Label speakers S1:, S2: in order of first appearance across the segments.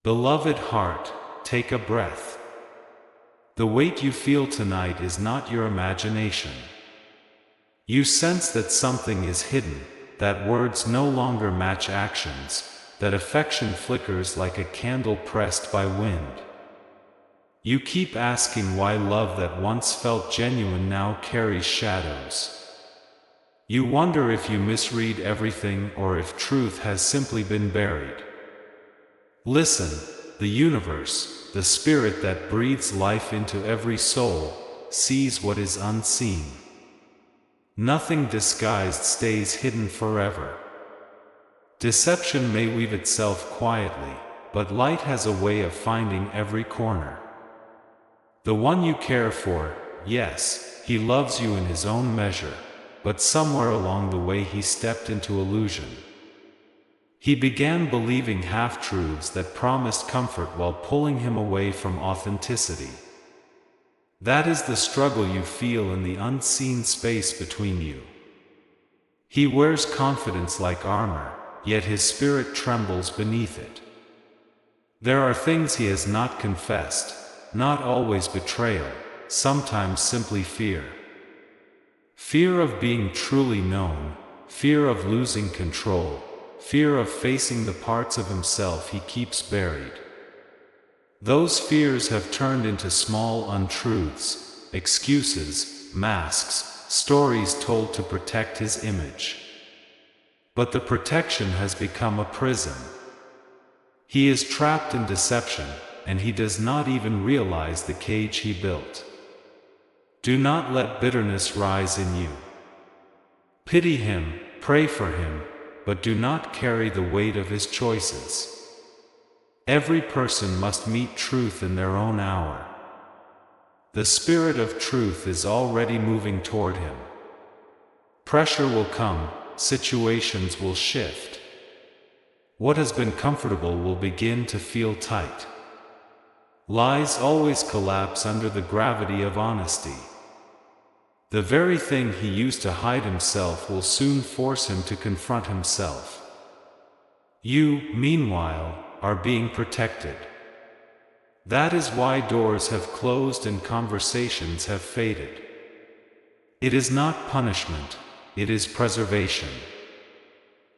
S1: Beloved heart, take a breath. The weight you feel tonight is not your imagination. You sense that something is hidden, that words no longer match actions, that affection flickers like a candle pressed by wind. You keep asking why love that once felt genuine now carries shadows. You wonder if you misread everything or if truth has simply been buried. Listen, the universe, the spirit that breathes life into every soul, sees what is unseen. Nothing disguised stays hidden forever. Deception may weave itself quietly, but light has a way of finding every corner. The one you care for, yes, he loves you in his own measure, but somewhere along the way he stepped into illusion. He began believing half-truths that promised comfort while pulling him away from authenticity. That is the struggle you feel in the unseen space between you. He wears confidence like armor, yet his spirit trembles beneath it. There are things he has not confessed, not always betrayal, sometimes simply fear. Fear of being truly known, fear of losing control, fear of facing the parts of himself he keeps buried. Those fears have turned into small untruths, excuses, masks, stories told to protect his image. But the protection has become a prison. He is trapped in deception, and he does not even realize the cage he built. Do not let bitterness rise in you. Pity him, pray for him, but do not carry the weight of his choices. Every person must meet truth in their own hour. The spirit of truth is already moving toward him. Pressure will come, situations will shift. What has been comfortable will begin to feel tight. Lies always collapse under the gravity of honesty. The very thing he used to hide himself will soon force him to confront himself. You, meanwhile, are being protected. That is why doors have closed and conversations have faded. It is not punishment, it is preservation.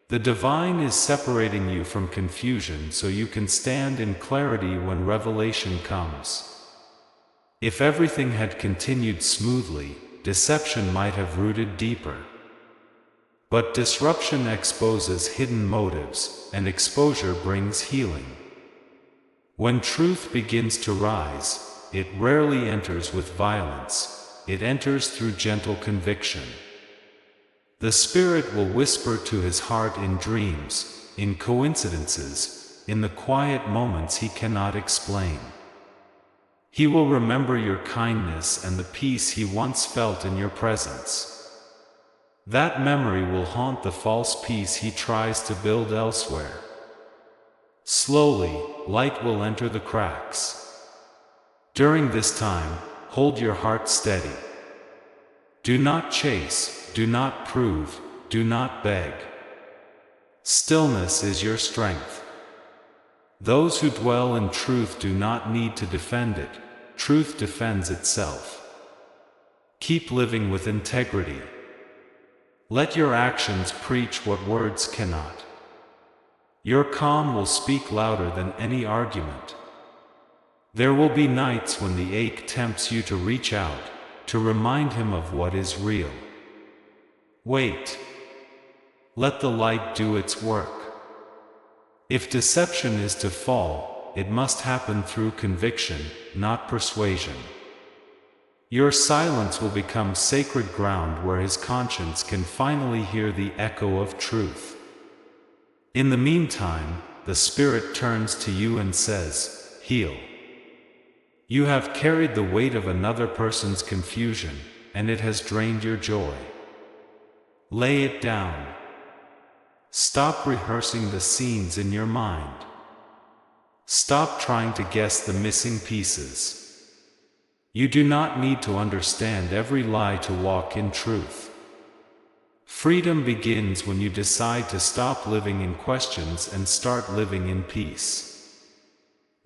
S1: The divine is separating you from confusion so you can stand in clarity when revelation comes. If everything had continued smoothly, deception might have rooted deeper. But disruption exposes hidden motives, and exposure brings healing. When truth begins to rise, it rarely enters with violence, it enters through gentle conviction. The spirit will whisper to his heart in dreams, in coincidences, in the quiet moments he cannot explain. He will remember your kindness and the peace he once felt in your presence. That memory will haunt the false peace he tries to build elsewhere. Slowly, light will enter the cracks. During this time, hold your heart steady. Do not chase, do not prove, do not beg. Stillness is your strength. Those who dwell in truth do not need to defend it. Truth defends itself. Keep living with integrity. Let your actions preach what words cannot. Your calm will speak louder than any argument. There will be nights when the ache tempts you to reach out, to remind him of what is real. Wait. Let the light do its work. If deception is to fall, it must happen through conviction, not persuasion. Your silence will become sacred ground where his conscience can finally hear the echo of truth. In the meantime, the Spirit turns to you and says, "Heal." You have carried the weight of another person's confusion, and it has drained your joy. Lay it down. Stop rehearsing the scenes in your mind. Stop trying to guess the missing pieces. You do not need to understand every lie to walk in truth. Freedom begins when you decide to stop living in questions and start living in peace.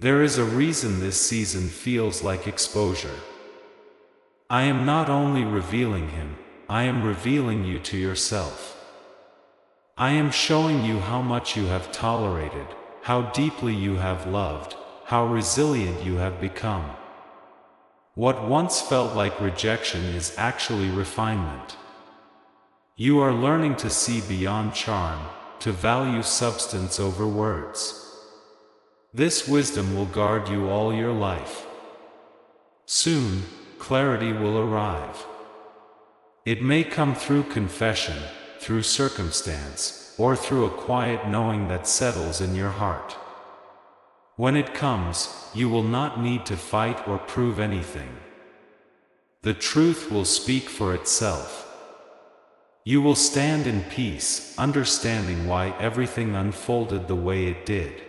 S1: There is a reason this season feels like exposure. I am not only revealing him, I am revealing you to yourself. I am showing you how much you have tolerated, how deeply you have loved, how resilient you have become. What once felt like rejection is actually refinement. You are learning to see beyond charm, to value substance over words. This wisdom will guard you all your life. Soon, clarity will arrive. It may come through confession, through circumstance, or through a quiet knowing that settles in your heart. When it comes, you will not need to fight or prove anything. The truth will speak for itself. You will stand in peace, understanding why everything unfolded the way it did.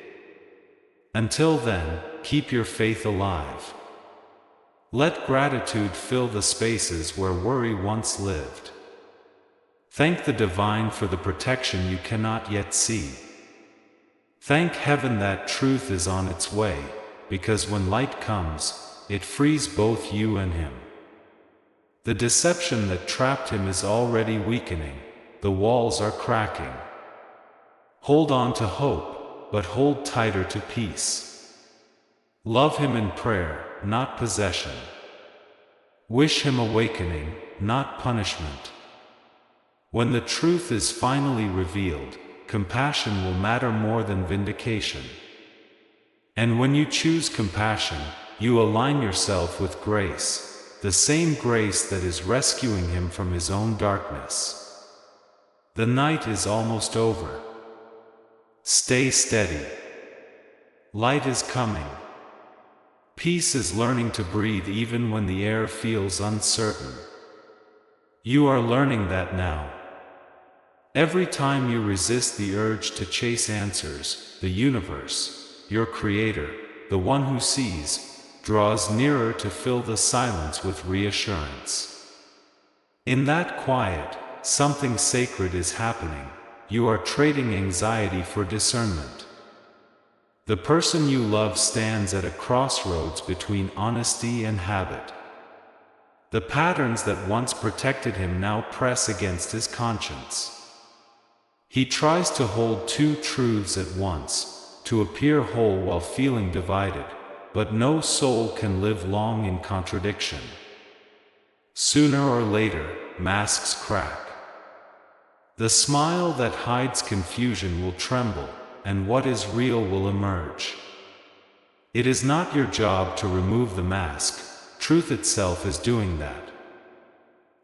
S1: Until then, keep your faith alive. Let gratitude fill the spaces where worry once lived. Thank the divine for the protection you cannot yet see. Thank heaven that truth is on its way, because when light comes, it frees both you and him. The deception that trapped him is already weakening, the walls are cracking. Hold on to hope, but hold tighter to peace. Love him in prayer, not possession. Wish him awakening, not punishment. When the truth is finally revealed, compassion will matter more than vindication. And when you choose compassion, you align yourself with grace, the same grace that is rescuing him from his own darkness. The night is almost over. Stay steady. Light is coming. Peace is learning to breathe even when the air feels uncertain. You are learning that now. Every time you resist the urge to chase answers, the universe, your creator, the one who sees, draws nearer to fill the silence with reassurance. In that quiet, something sacred is happening. You are trading anxiety for discernment. The person you love stands at a crossroads between honesty and habit. The patterns that once protected him now press against his conscience. He tries to hold two truths at once, to appear whole while feeling divided, but no soul can live long in contradiction. Sooner or later, masks crack. The smile that hides confusion will tremble, and what is real will emerge. It is not your job to remove the mask, truth itself is doing that.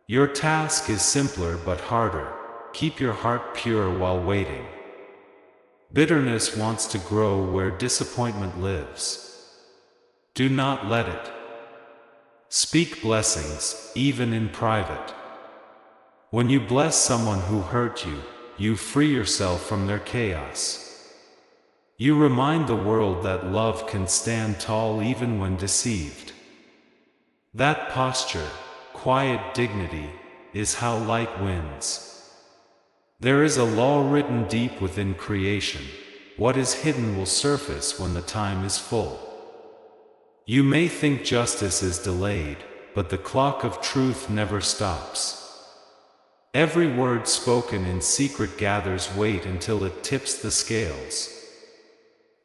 S1: Your task is simpler but harder. Keep your heart pure while waiting. Bitterness wants to grow where disappointment lives. Do not let it. Speak blessings, even in private. When you bless someone who hurt you, you free yourself from their chaos. You remind the world that love can stand tall even when deceived. That posture, quiet dignity, is how light wins. There is a law written deep within creation. What is hidden will surface when the time is full. You may think justice is delayed, but the clock of truth never stops. Every word spoken in secret gathers weight until it tips the scales.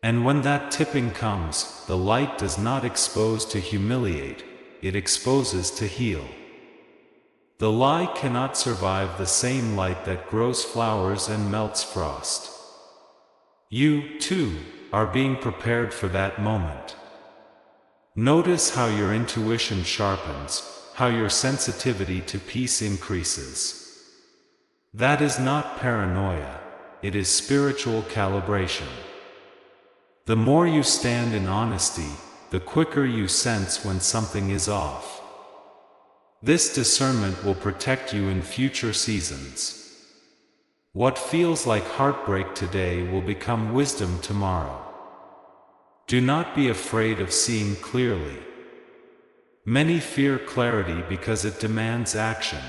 S1: And when that tipping comes, the light does not expose to humiliate, it exposes to heal. The lie cannot survive the same light that grows flowers and melts frost. You, too, are being prepared for that moment. Notice how your intuition sharpens, how your sensitivity to peace increases. That is not paranoia, it is spiritual calibration. The more you stand in honesty, the quicker you sense when something is off. This discernment will protect you in future seasons. What feels like heartbreak today will become wisdom tomorrow. Do not be afraid of seeing clearly. Many fear clarity because it demands action.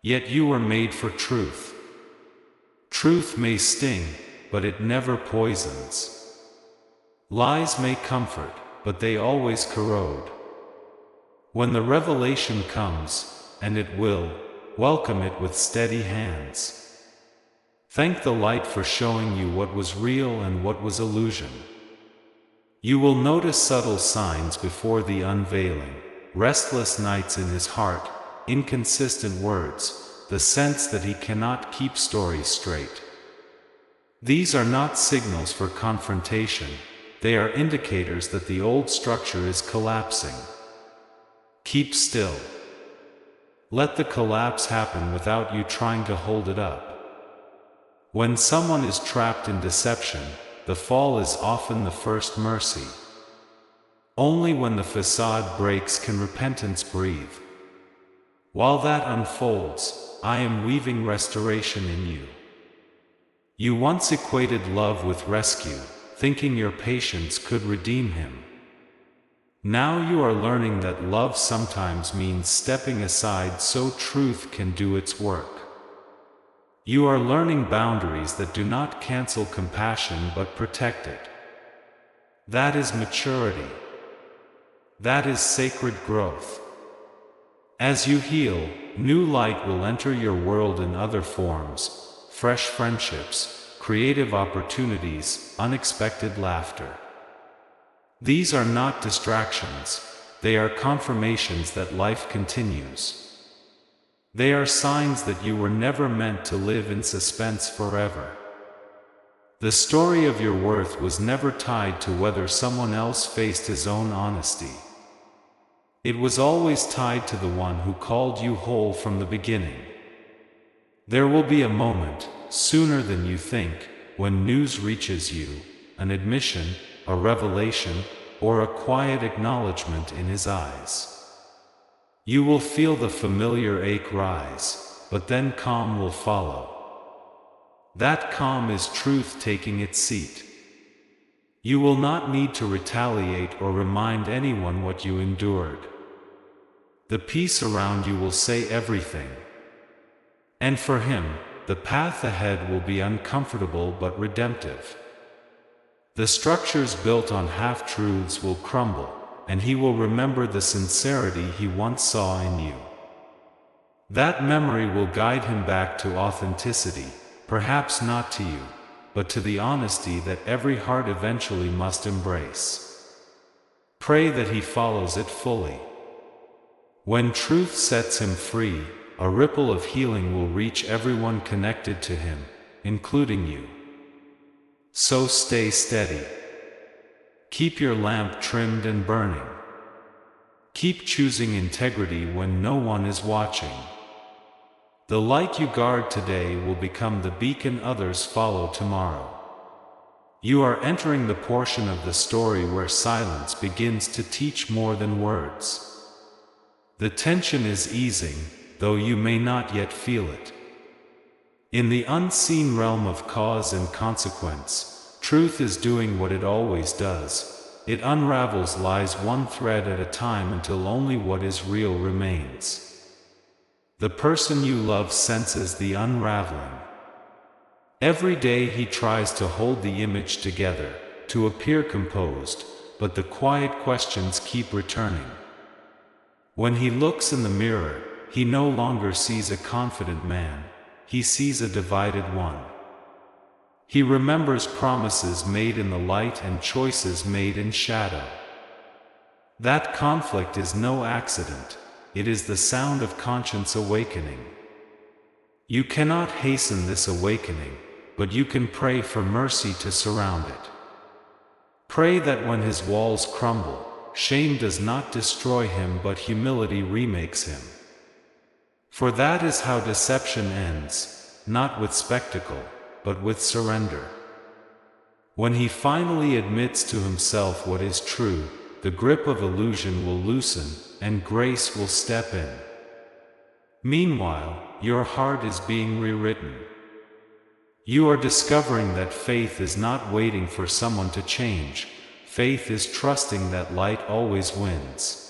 S1: Yet you were made for truth. Truth may sting, but it never poisons. Lies may comfort, but they always corrode. When the revelation comes, and it will, welcome it with steady hands. Thank the light for showing you what was real and what was illusion. You will notice subtle signs before the unveiling, restless nights in his heart, inconsistent words, the sense that he cannot keep stories straight. These are not signals for confrontation, they are indicators that the old structure is collapsing. Keep still. Let the collapse happen without you trying to hold it up. When someone is trapped in deception, the fall is often the first mercy. Only when the facade breaks can repentance breathe. While that unfolds, I am weaving restoration in you. You once equated love with rescue, thinking your patience could redeem him. Now you are learning that love sometimes means stepping aside so truth can do its work. You are learning boundaries that do not cancel compassion but protect it. That is maturity. That is sacred growth. As you heal, new light will enter your world in other forms, fresh friendships, creative opportunities, unexpected laughter. These are not distractions, they are confirmations that life continues. They are signs that you were never meant to live in suspense forever. The story of your worth was never tied to whether someone else faced his own honesty. It was always tied to the one who called you whole from the beginning. There will be a moment, sooner than you think, when news reaches you, an admission, a revelation, or a quiet acknowledgement in his eyes. You will feel the familiar ache rise, but then calm will follow. That calm is truth taking its seat. You will not need to retaliate or remind anyone what you endured. The peace around you will say everything. And for him, the path ahead will be uncomfortable but redemptive. The structures built on half-truths will crumble, and he will remember the sincerity he once saw in you. That memory will guide him back to authenticity, perhaps not to you, but to the honesty that every heart eventually must embrace. Pray that he follows it fully. When truth sets him free, a ripple of healing will reach everyone connected to him, including you. So stay steady. Keep your lamp trimmed and burning. Keep choosing integrity when no one is watching. The light you guard today will become the beacon others follow tomorrow. You are entering the portion of the story where silence begins to teach more than words. The tension is easing, though you may not yet feel it. In the unseen realm of cause and consequence, truth is doing what it always does. It unravels lies one thread at a time until only what is real remains. The person you love senses the unraveling. Every day he tries to hold the image together, to appear composed, but the quiet questions keep returning. When he looks in the mirror, he no longer sees a confident man, he sees a divided one. He remembers promises made in the light and choices made in shadow. That conflict is no accident, it is the sound of conscience awakening. You cannot hasten this awakening, but you can pray for mercy to surround it. Pray that when his walls crumble, shame does not destroy him but humility remakes him. For that is how deception ends, not with spectacle, but with surrender. When he finally admits to himself what is true, the grip of illusion will loosen, and grace will step in. Meanwhile, your heart is being rewritten. You are discovering that faith is not waiting for someone to change. Faith is trusting that light always wins.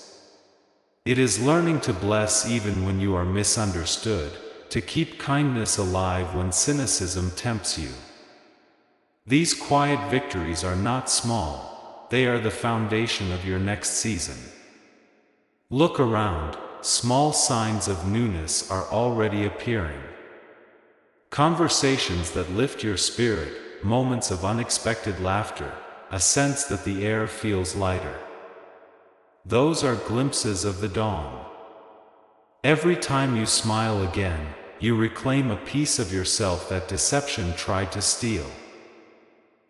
S1: It is learning to bless even when you are misunderstood, to keep kindness alive when cynicism tempts you. These quiet victories are not small, they are the foundation of your next season. Look around, small signs of newness are already appearing. Conversations that lift your spirit, moments of unexpected laughter, a sense that the air feels lighter. Those are glimpses of the dawn. Every time you smile again, you reclaim a piece of yourself that deception tried to steal.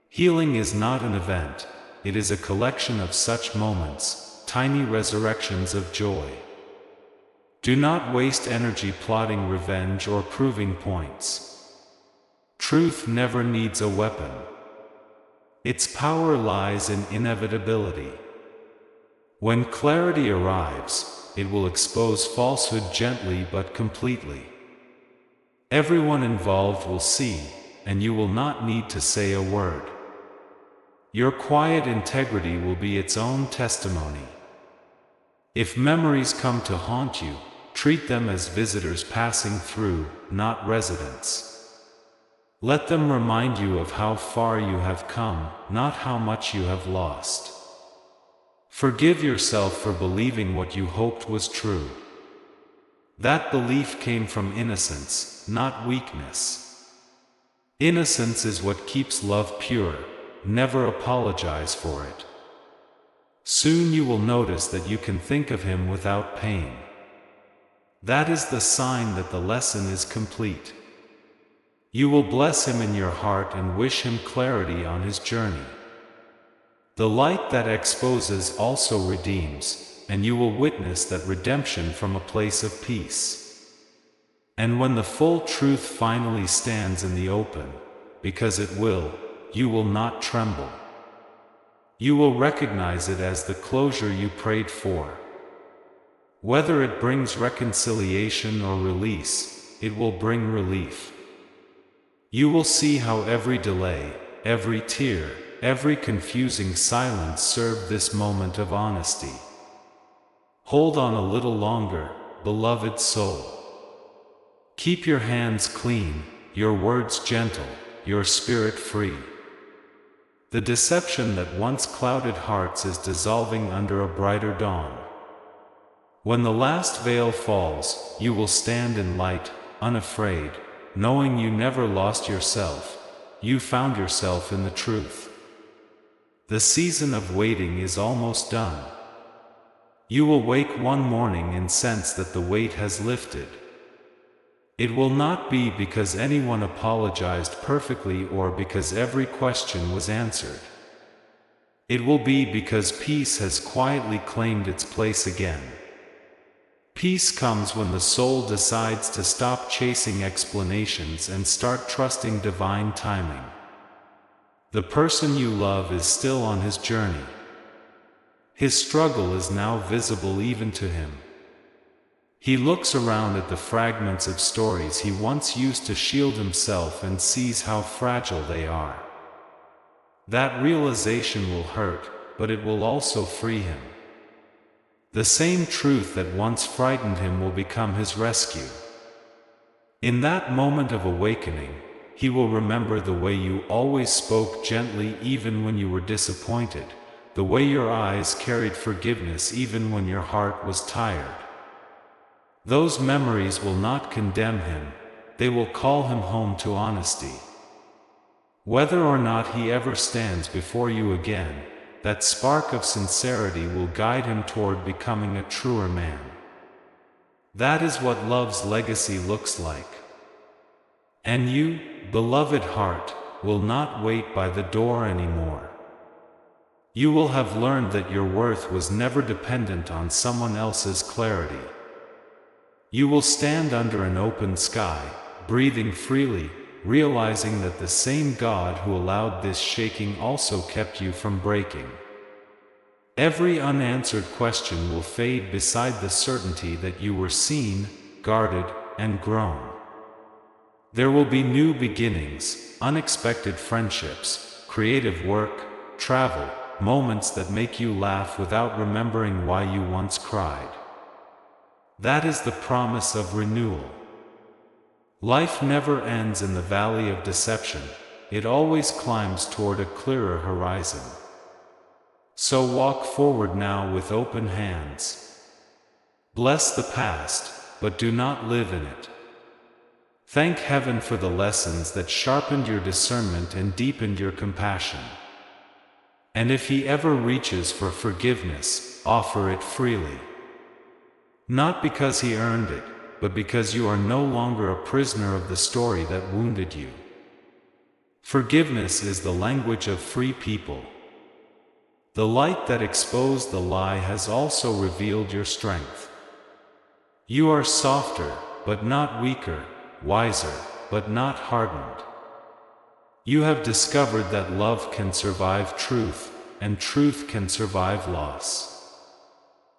S1: Healing is not an event, it is a collection of such moments, tiny resurrections of joy. Do not waste energy plotting revenge or proving points. Truth never needs a weapon. Its power lies in inevitability. When clarity arrives, it will expose falsehood gently but completely. Everyone involved will see, and you will not need to say a word. Your quiet integrity will be its own testimony. If memories come to haunt you, treat them as visitors passing through, not residents. Let them remind you of how far you have come, not how much you have lost. Forgive yourself for believing what you hoped was true. That belief came from innocence, not weakness. Innocence is what keeps love pure. Never apologize for it. Soon you will notice that you can think of him without pain. That is the sign that the lesson is complete. You will bless him in your heart and wish him clarity on his journey. The light that exposes also redeems, and you will witness that redemption from a place of peace. And when the full truth finally stands in the open, because it will, you will not tremble. You will recognize it as the closure you prayed for. Whether it brings reconciliation or release, it will bring relief. You will see how every delay, every tear, every confusing silence served this moment of honesty. Hold on a little longer, beloved soul. Keep your hands clean, your words gentle, your spirit free. The deception that once clouded hearts is dissolving under a brighter dawn. When the last veil falls, you will stand in light, unafraid, knowing you never lost yourself, you found yourself in the truth. The season of waiting is almost done. You will wake one morning and sense that the weight has lifted. It will not be because anyone apologized perfectly or because every question was answered. It will be because peace has quietly claimed its place again. Peace comes when the soul decides to stop chasing explanations and start trusting divine timing. The person you love is still on his journey. His struggle is now visible even to him. He looks around at the fragments of stories he once used to shield himself and sees how fragile they are. That realization will hurt, but it will also free him. The same truth that once frightened him will become his rescue. In that moment of awakening, he will remember the way you always spoke gently even when you were disappointed, the way your eyes carried forgiveness even when your heart was tired. Those memories will not condemn him, they will call him home to honesty. Whether or not he ever stands before you again, that spark of sincerity will guide him toward becoming a truer man. That is what love's legacy looks like. And you, beloved heart, will not wait by the door anymore. You will have learned that your worth was never dependent on someone else's clarity. You will stand under an open sky, breathing freely, realizing that the same God who allowed this shaking also kept you from breaking. Every unanswered question will fade beside the certainty that you were seen, guarded, and grown. There will be new beginnings, unexpected friendships, creative work, travel, moments that make you laugh without remembering why you once cried. That is the promise of renewal. Life never ends in the valley of deception, it always climbs toward a clearer horizon. So walk forward now with open hands. Bless the past, but do not live in it. Thank heaven for the lessons that sharpened your discernment and deepened your compassion. And if he ever reaches for forgiveness, offer it freely. Not because he earned it, but because you are no longer a prisoner of the story that wounded you. Forgiveness is the language of free people. The light that exposed the lie has also revealed your strength. You are softer, but not weaker, wiser, but not hardened. You have discovered that love can survive truth, and truth can survive loss.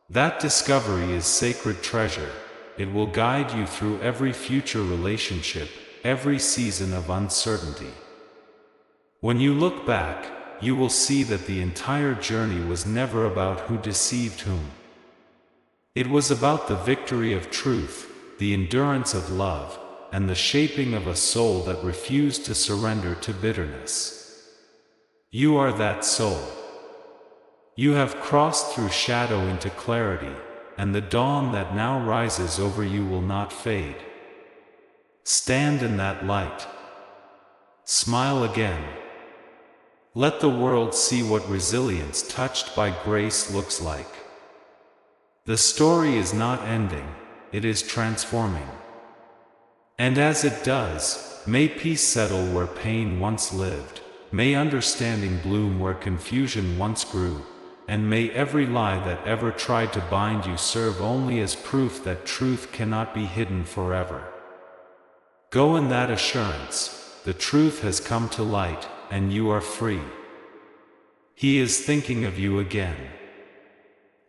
S1: That discovery is sacred treasure. It will guide you through every future relationship, every season of uncertainty. When you look back, you will see that the entire journey was never about who deceived whom. It was about the victory of truth, the endurance of love, and the shaping of a soul that refused to surrender to bitterness. You are that soul. You have crossed through shadow into clarity, and the dawn that now rises over you will not fade. Stand in that light. Smile again. Let the world see what resilience touched by grace looks like. The story is not ending, it is transforming. And as it does, may peace settle where pain once lived, may understanding bloom where confusion once grew, and may every lie that ever tried to bind you serve only as proof that truth cannot be hidden forever. Go in that assurance, the truth has come to light, and you are free. He is thinking of you again.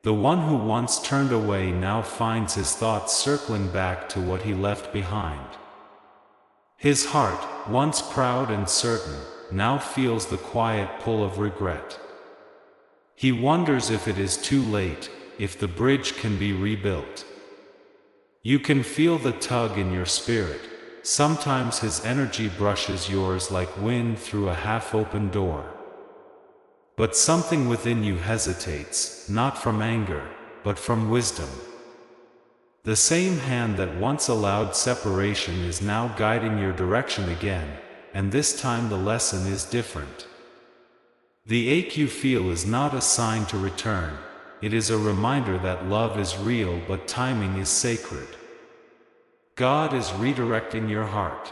S1: The one who once turned away now finds his thoughts circling back to what he left behind. His heart, once proud and certain, now feels the quiet pull of regret. He wonders if it is too late, if the bridge can be rebuilt. You can feel the tug in your spirit. Sometimes his energy brushes yours like wind through a half-open door. But something within you hesitates, not from anger, but from wisdom. The same hand that once allowed separation is now guiding your direction again, and this time the lesson is different. The ache you feel is not a sign to return, it is a reminder that love is real but timing is sacred. God is redirecting your heart.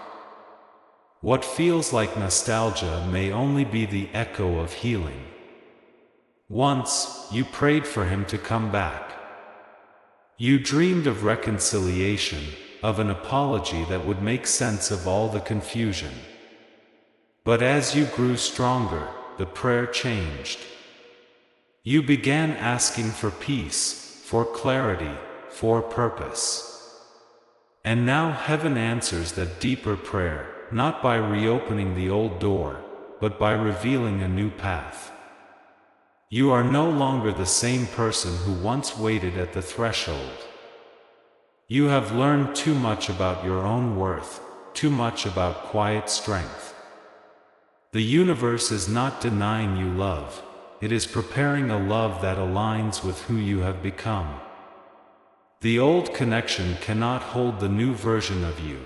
S1: What feels like nostalgia may only be the echo of healing. Once, you prayed for him to come back. You dreamed of reconciliation, of an apology that would make sense of all the confusion. But as you grew stronger, the prayer changed. You began asking for peace, for clarity, for purpose. And now heaven answers that deeper prayer, not by reopening the old door, but by revealing a new path. You are no longer the same person who once waited at the threshold. You have learned too much about your own worth, too much about quiet strength. The universe is not denying you love, it is preparing a love that aligns with who you have become. The old connection cannot hold the new version of you.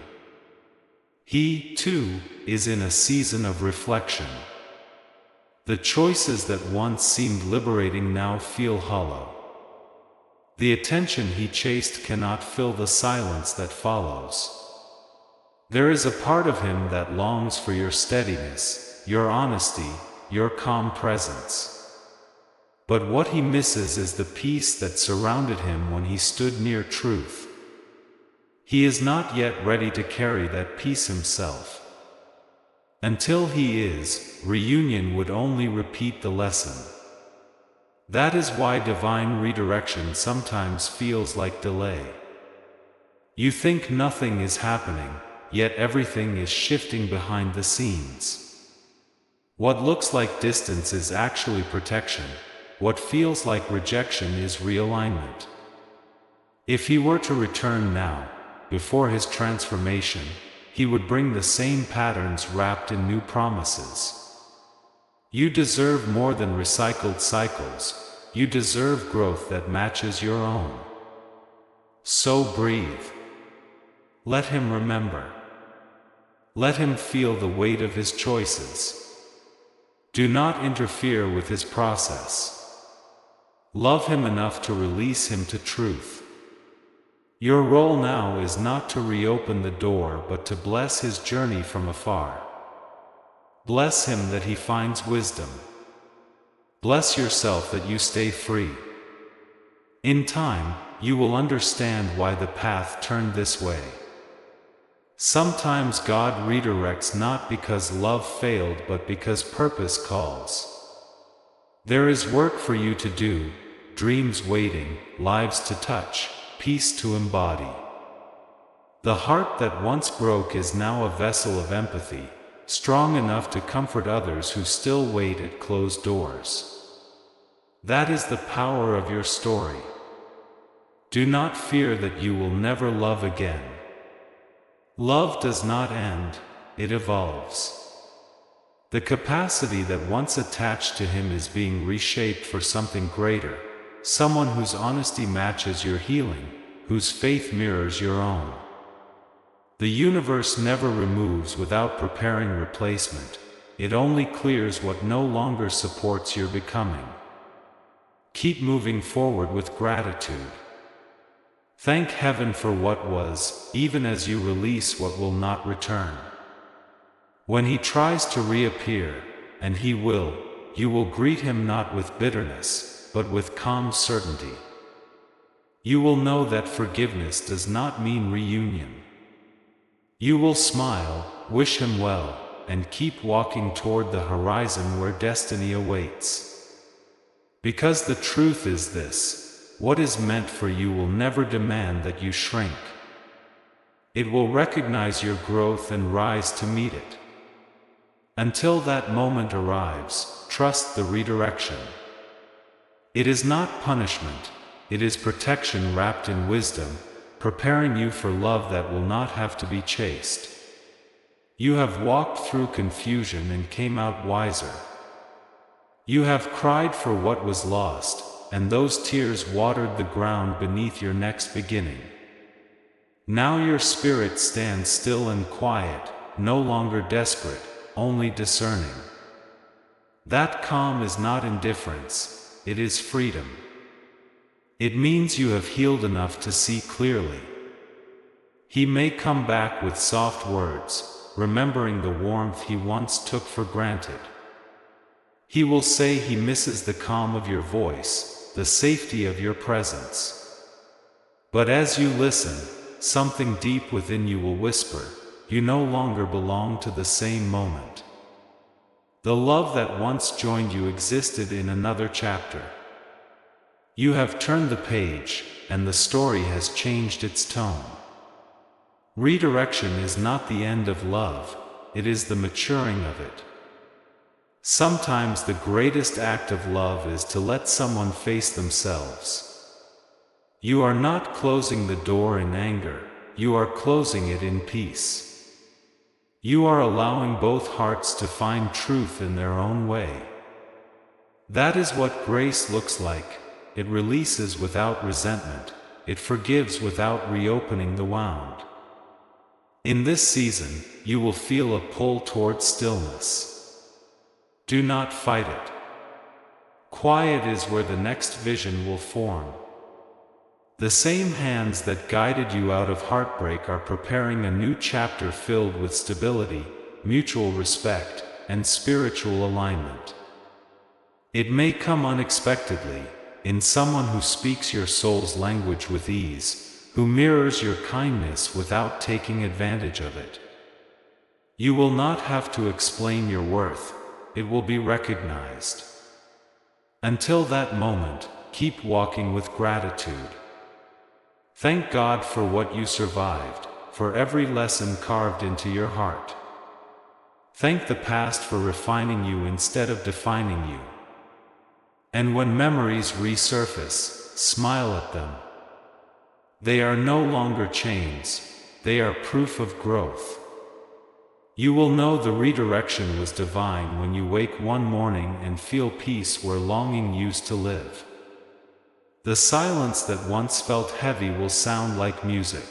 S1: He, too, is in a season of reflection. The choices that once seemed liberating now feel hollow. The attention he chased cannot fill the silence that follows. There is a part of him that longs for your steadiness, your honesty, your calm presence. But what he misses is the peace that surrounded him when he stood near truth. He is not yet ready to carry that peace himself. Until he is, reunion would only repeat the lesson. That is why divine redirection sometimes feels like delay. You think nothing is happening, yet everything is shifting behind the scenes. What looks like distance is actually protection. What feels like rejection is realignment. If he were to return now, before his transformation, he would bring the same patterns wrapped in new promises. You deserve more than recycled cycles. You deserve growth that matches your own. So breathe. Let him remember. Let him feel the weight of his choices. Do not interfere with his process. Love him enough to release him to truth. Your role now is not to reopen the door but to bless his journey from afar. Bless him that he finds wisdom. Bless yourself that you stay free. In time, you will understand why the path turned this way. Sometimes God redirects not because love failed but because purpose calls. There is work for you to do, dreams waiting, lives to touch, peace to embody. The heart that once broke is now a vessel of empathy, strong enough to comfort others who still wait at closed doors. That is the power of your story. Do not fear that you will never love again. Love does not end, it evolves. The capacity that once attached to him is being reshaped for something greater, someone whose honesty matches your healing, whose faith mirrors your own. The universe never removes without preparing replacement, it only clears what no longer supports your becoming. Keep moving forward with gratitude. Thank heaven for what was, even as you release what will not return. When he tries to reappear, and he will, you will greet him not with bitterness, but with calm certainty. You will know that forgiveness does not mean reunion. You will smile, wish him well, and keep walking toward the horizon where destiny awaits. Because the truth is this: what is meant for you will never demand that you shrink. It will recognize your growth and rise to meet it. Until that moment arrives, trust the redirection. It is not punishment, it is protection wrapped in wisdom, preparing you for love that will not have to be chased. You have walked through confusion and came out wiser. You have cried for what was lost, and those tears watered the ground beneath your next beginning. Now your spirit stands still and quiet, no longer desperate, only discerning. That calm is not indifference, it is freedom. It means you have healed enough to see clearly. He may come back with soft words, remembering the warmth he once took for granted. He will say he misses the calm of your voice, the safety of your presence. But as you listen, something deep within you will whisper, you no longer belong to the same moment. The love that once joined you existed in another chapter. You have turned the page, and the story has changed its tone. Redirection is not the end of love, it is the maturing of it. Sometimes the greatest act of love is to let someone face themselves. You are not closing the door in anger, you are closing it in peace. You are allowing both hearts to find truth in their own way. That is what grace looks like. It releases without resentment, it forgives without reopening the wound. In this season, you will feel a pull toward stillness. Do not fight it. Quiet is where the next vision will form. The same hands that guided you out of heartbreak are preparing a new chapter filled with stability, mutual respect, and spiritual alignment. It may come unexpectedly, in someone who speaks your soul's language with ease, who mirrors your kindness without taking advantage of it. You will not have to explain your worth, it will be recognized. Until that moment, keep walking with gratitude. Thank God for what you survived, for every lesson carved into your heart. Thank the past for refining you instead of defining you. And when memories resurface, smile at them. They are no longer chains, they are proof of growth. You will know the redirection was divine when you wake one morning and feel peace where longing used to live. The silence that once felt heavy will sound like music.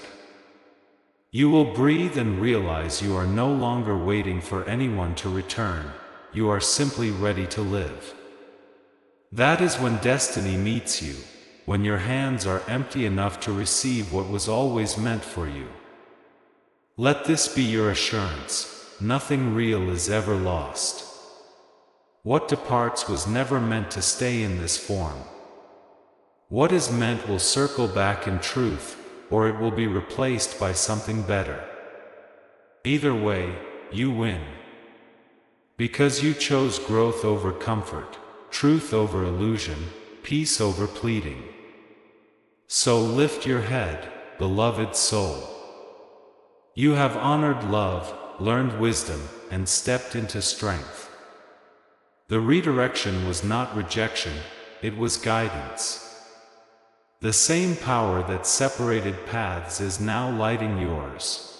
S1: You will breathe and realize you are no longer waiting for anyone to return, you are simply ready to live. That is when destiny meets you, when your hands are empty enough to receive what was always meant for you. Let this be your assurance: nothing real is ever lost. What departs was never meant to stay in this form. What is meant will circle back in truth, or it will be replaced by something better. Either way, you win. Because you chose growth over comfort, truth over illusion, peace over pleading. So lift your head, beloved soul. You have honored love, learned wisdom, and stepped into strength. The redirection was not rejection, it was guidance. The same power that separated paths is now lighting yours.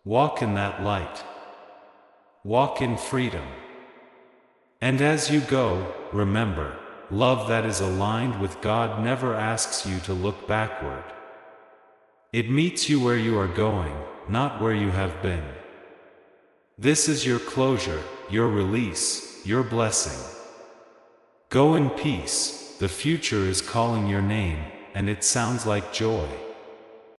S1: Walk in that light. Walk in freedom. And as you go, remember, love that is aligned with God never asks you to look backward. It meets you where you are going, not where you have been. This is your closure, your release, your blessing. Go in peace. The future is calling your name, and it sounds like joy.